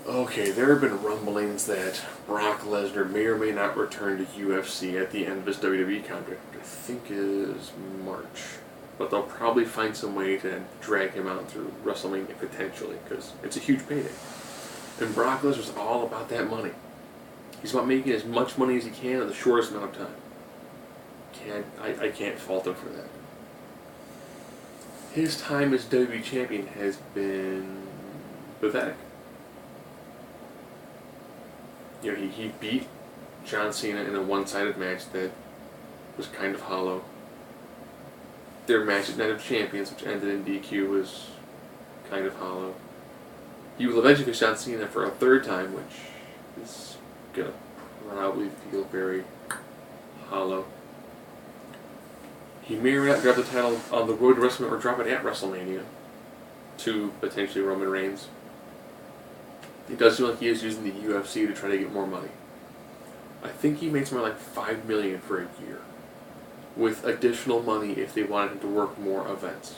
Okay, there have been rumblings that Brock Lesnar may or may not return to UFC at the end of his WWE contract, which I think is March. But they'll probably find some way to drag him out through WrestleMania potentially, because it's a huge payday. And Brock Lesnar's all about that money. He's about making as much money as he can in the shortest amount of time. I can't fault him for that. His time as WWE champion has been pathetic. You know, he beat John Cena in a one-sided match that was kind of hollow. Their match at Night of Champions, which ended in DQ, was kind of hollow. He will eventually face John Cena for a third time, which is gonna probably feel very hollow. He may or may not grab the title on the road to WrestleMania or drop it at WrestleMania to potentially Roman Reigns. It does seem like he is using the UFC to try to get more money. I think he made something like $5 million for a year, with additional money if they wanted him to work more events.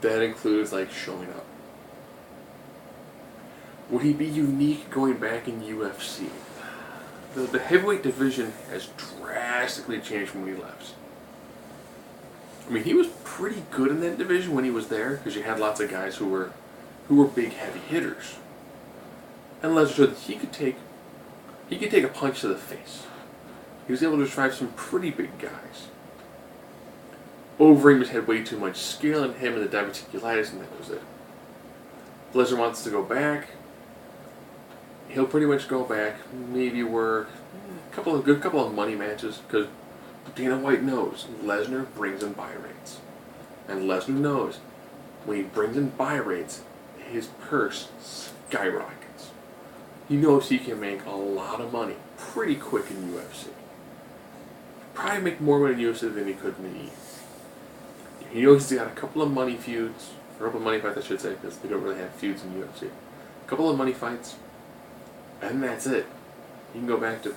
That includes like showing up. Would he be unique going back in UFC? The heavyweight division has drastically changed from when he left. I mean, he was pretty good in that division when he was there, because you had lots of guys who were big, heavy hitters. And Lesnar showed that he could take a punch to the face. He was able to drive some pretty big guys. Overeem just had way too much skill in him and the diverticulitis, and that was it. Lesnar wants to go back. He'll pretty much go back, maybe work a couple of money matches, because Dana White knows Lesnar brings in buy rates. And Lesnar knows when he brings in buy rates, his purse skyrockets. He knows he can make a lot of money pretty quick in UFC. Probably make more money in UFC than he could in the E. He knows he's got a couple of money feuds, or a couple of money fights I should say, because they don't really have feuds in UFC. A couple of money fights, and that's it. He can go back to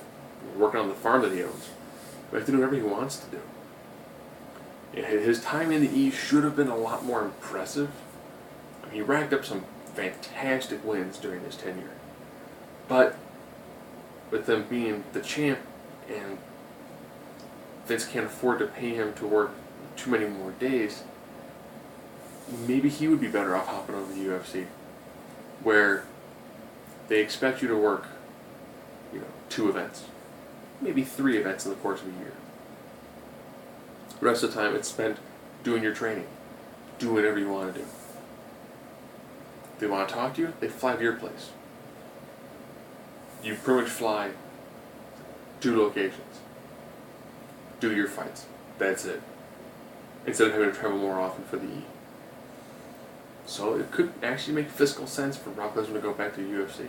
working on the farm that he owns. Back to do whatever he wants to do. Yeah, his time in the East should have been a lot more impressive. I mean, he racked up some fantastic wins during his tenure. But with them being the champ, and Vince can't afford to pay him to work too many more days, maybe he would be better off hopping over to the UFC, where they expect you to work, 2 events, maybe 3 events in the course of a year. The rest of the time it's spent doing your training, doing whatever you want to do. If they want to talk to you, they fly to your place. You pretty much fly 2 locations, do your fights. That's it. Instead of having to travel more often for the E. So it could actually make fiscal sense for Brock Lesnar to go back to the UFC.